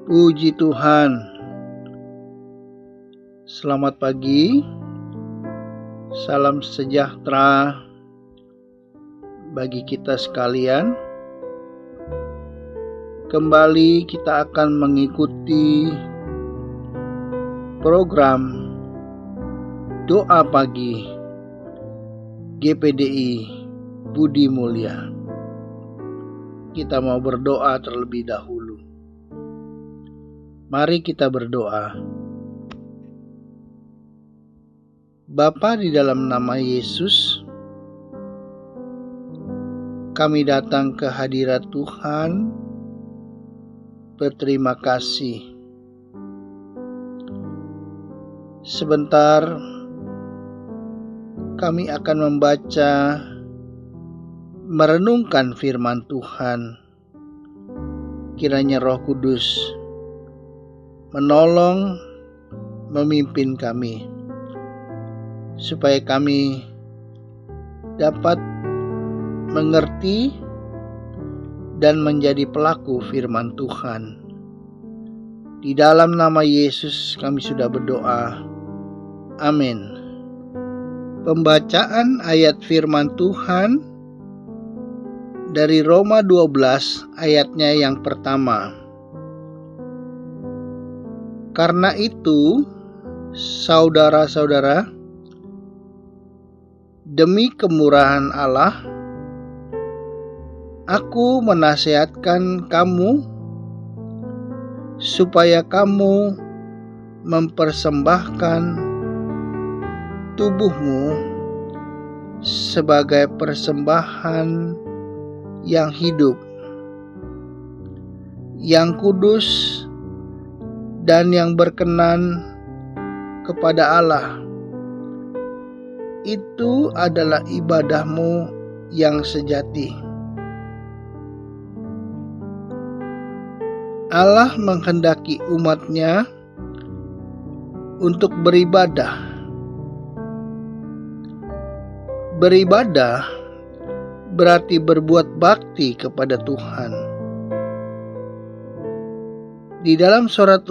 Puji Tuhan. Selamat pagi. Salam sejahtera bagi kita sekalian. Kembali kita akan mengikuti program Doa Pagi GPDI Budi Mulya. Kita mau berdoa terlebih dahulu. Mari kita berdoa. Bapa, di dalam nama Yesus, kami datang ke hadirat Tuhan, berterima kasih. Sebentar kami akan membaca, merenungkan firman Tuhan. Kiranya Roh Kudus menolong, memimpin kami, supaya kami dapat mengerti dan menjadi pelaku firman Tuhan. Di dalam nama Yesus kami sudah berdoa. Amin. Pembacaan ayat firman Tuhan dari Roma 12 ayatnya yang pertama. Karena itu, saudara-saudara, demi kemurahan Allah, aku menasihatkan kamu supaya kamu mempersembahkan tubuhmu sebagai persembahan yang hidup, yang kudus, dan yang berkenan kepada Allah. Itu adalah ibadahmu yang sejati. Allah menghendaki umatnya untuk beribadah. Beribadah berarti berbuat bakti kepada Tuhan. Di dalam surat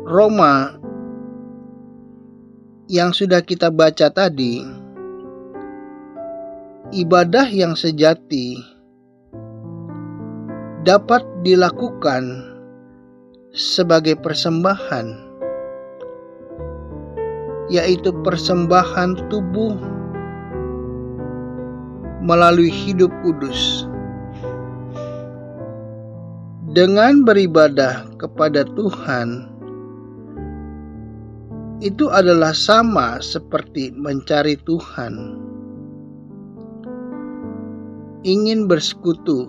Roma yang sudah kita baca tadi, ibadah yang sejati dapat dilakukan sebagai persembahan, yaitu persembahan tubuh melalui hidup kudus. Dengan beribadah kepada Tuhan, itu adalah sama seperti mencari Tuhan, ingin bersekutu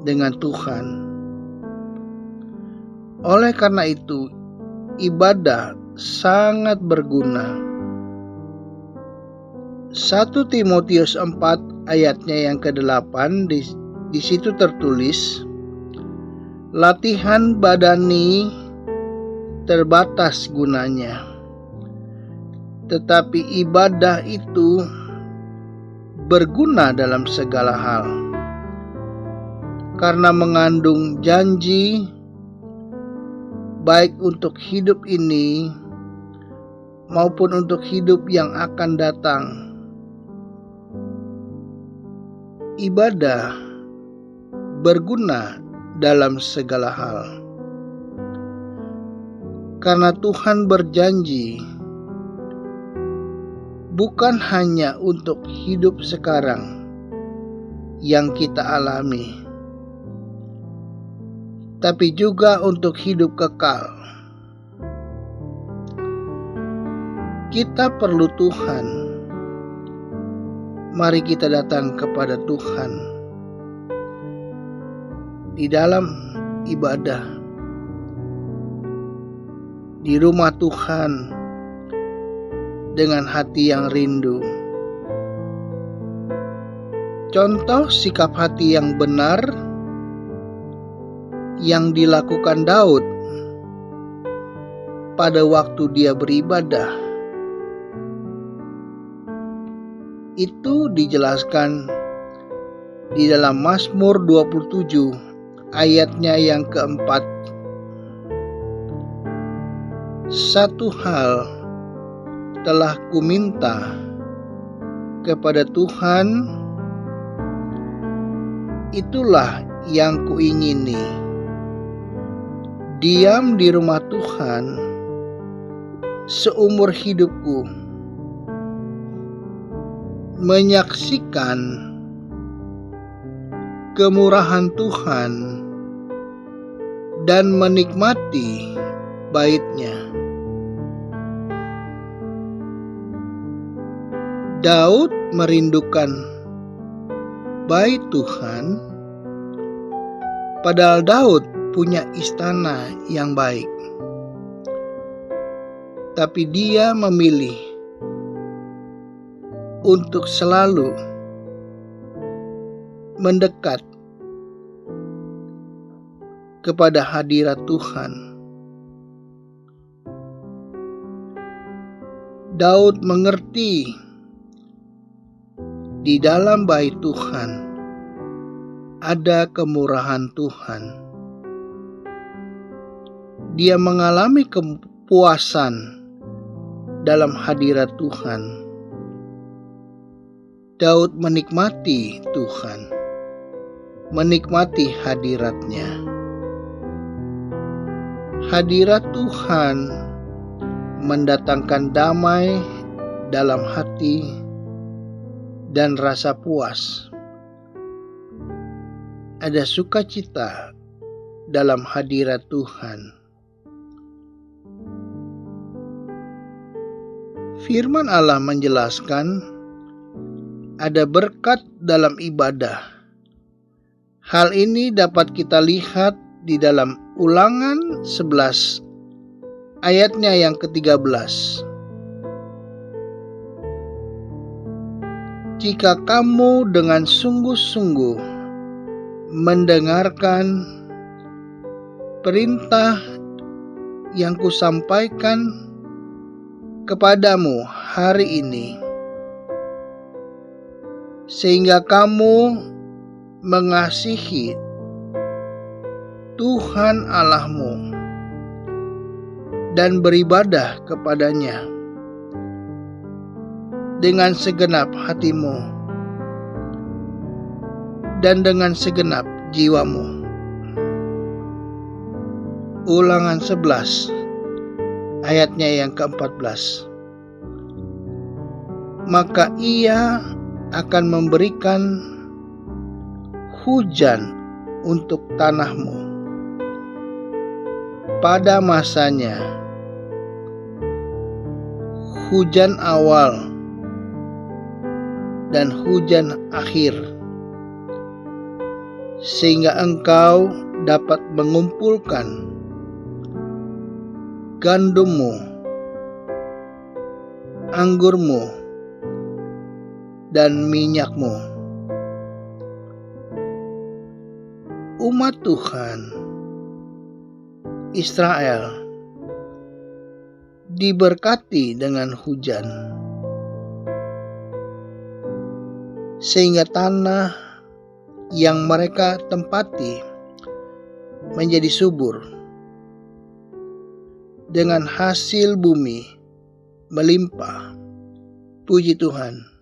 dengan Tuhan. Oleh karena itu, ibadah sangat berguna. 1 Timotius 4 ayatnya yang ke-8 di situ tertulis, latihan badani terbatas gunanya, tetapi ibadah itu berguna dalam segala hal, karena mengandung janji baik untuk hidup ini maupun untuk hidup yang akan datang. Ibadah berguna dalam segala hal, karena Tuhan berjanji bukan hanya untuk hidup sekarang yang kita alami, tapi juga untuk hidup kekal. Kita perlu Tuhan. Mari kita datang kepada Tuhan di dalam ibadah, di rumah Tuhan, dengan hati yang rindu. Contoh sikap hati yang benar yang dilakukan Daud pada waktu dia beribadah, itu dijelaskan di dalam Mazmur 27 ayatnya yang keempat. Satu hal telah kuminta kepada Tuhan, itulah yang kuingini, diam di rumah Tuhan seumur hidupku, menyaksikan kemurahan Tuhan dan menikmati bait-Nya. Daud merindukan bait Tuhan, padahal Daud punya istana yang baik. Tapi dia memilih untuk selalu mendekat kepada hadirat Tuhan. Daud mengerti di dalam bait Tuhan ada kemurahan Tuhan. Dia mengalami kepuasan dalam hadirat Tuhan. Daud menikmati Tuhan, menikmati hadirat-Nya. Hadirat Tuhan mendatangkan damai dalam hati dan rasa puas. Ada sukacita dalam hadirat Tuhan. Firman Allah menjelaskan ada berkat dalam ibadah. Hal ini dapat kita lihat di dalam Ulangan 11 ayatnya yang ke-13. Jika kamu dengan sungguh-sungguh mendengarkan perintah yang kusampaikan kepadamu hari ini, sehingga kamu mengasihi Tuhan Allahmu dan beribadah kepadanya dengan segenap hatimu dan dengan segenap jiwamu. Ulangan 11 ayatnya yang ke-14. Maka Ia akan memberikan hujan untuk tanahmu pada masanya, hujan awal dan hujan akhir, sehingga engkau dapat mengumpulkan gandummu, anggurmu, dan minyakmu. Umat Tuhan Israel diberkati dengan hujan, sehingga tanah yang mereka tempati menjadi subur, dengan hasil bumi melimpah. Puji Tuhan.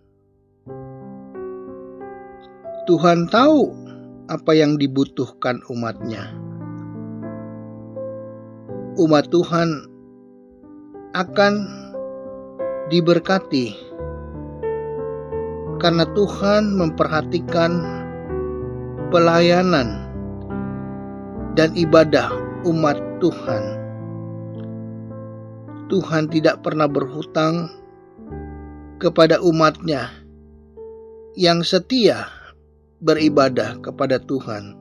Tuhan tahu apa yang dibutuhkan umat-Nya. Umat Tuhan akan diberkati karena Tuhan memperhatikan pelayanan dan ibadah umat Tuhan. Tuhan tidak pernah berhutang kepada umat-Nya yang setia beribadah kepada Tuhan.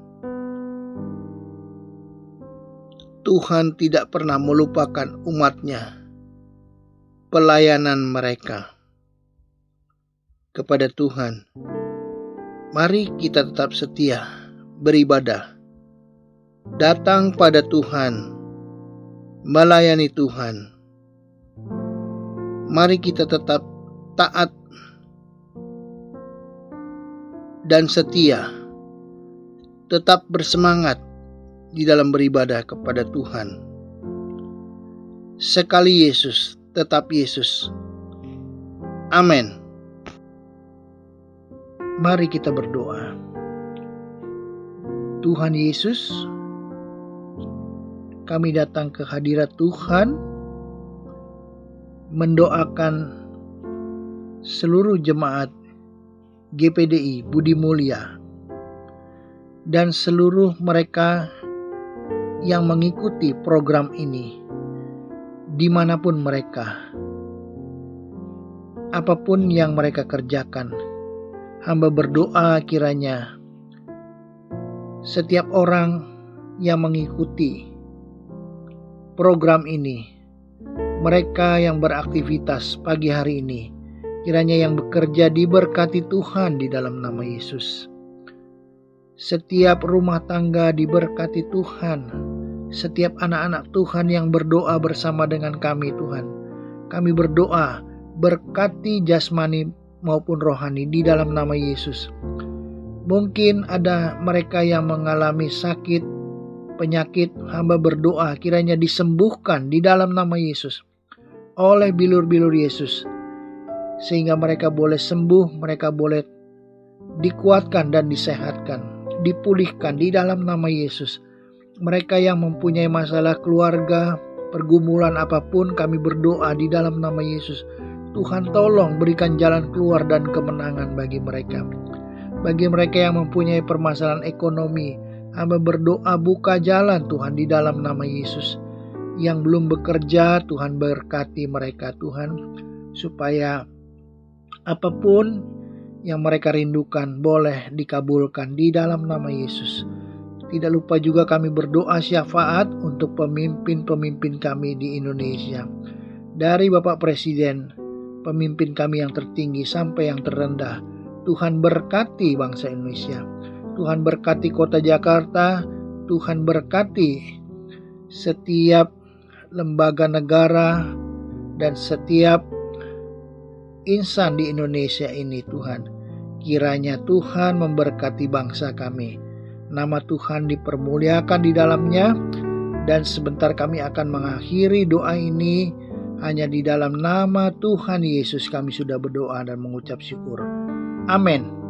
Tuhan tidak pernah melupakan umat-Nya, pelayanan mereka kepada Tuhan. Mari kita tetap setia beribadah, datang pada Tuhan, melayani Tuhan. Mari kita tetap taat dan setia, tetap bersemangat di dalam beribadah kepada Tuhan. Sekali Yesus, tetap Yesus. Amin. Mari kita berdoa. Tuhan Yesus, kami datang ke hadirat Tuhan, mendoakan seluruh jemaat GPDI Budi Mulia dan seluruh mereka yang mengikuti program ini dimanapun mereka, apapun yang mereka kerjakan. Hamba berdoa kiranya setiap orang yang mengikuti program ini, mereka yang beraktivitas pagi hari ini, kiranya yang bekerja diberkati Tuhan di dalam nama Yesus. Setiap rumah tangga diberkati Tuhan. Setiap anak-anak Tuhan yang berdoa bersama dengan kami Tuhan. Kami berdoa berkati jasmani maupun rohani di dalam nama Yesus. Mungkin ada mereka yang mengalami sakit, penyakit, hamba berdoa kiranya disembuhkan di dalam nama Yesus oleh bilur-bilur Yesus, sehingga mereka boleh sembuh, mereka boleh dikuatkan dan disehatkan, dipulihkan di dalam nama Yesus. Mereka yang mempunyai masalah keluarga, pergumulan apapun, kami berdoa di dalam nama Yesus. Tuhan tolong berikan jalan keluar dan kemenangan bagi mereka. Bagi mereka yang mempunyai permasalahan ekonomi, hamba berdoa buka jalan Tuhan di dalam nama Yesus. Yang belum bekerja, Tuhan berkati mereka Tuhan, supaya apapun yang mereka rindukan boleh dikabulkan di dalam nama Yesus. Tidak lupa juga kami berdoa syafaat untuk pemimpin-pemimpin kami di Indonesia. Dari Bapak Presiden, pemimpin kami yang tertinggi sampai yang terendah. Tuhan berkati bangsa Indonesia. Tuhan berkati kota Jakarta. Tuhan berkati setiap lembaga negara dan setiap insan di Indonesia ini Tuhan. Kiranya Tuhan memberkati bangsa kami. Nama Tuhan dipermuliakan di dalamnya. Dan sebentar kami akan mengakhiri doa ini. Hanya di dalam nama Tuhan Yesus kami sudah berdoa dan mengucap syukur. Amin.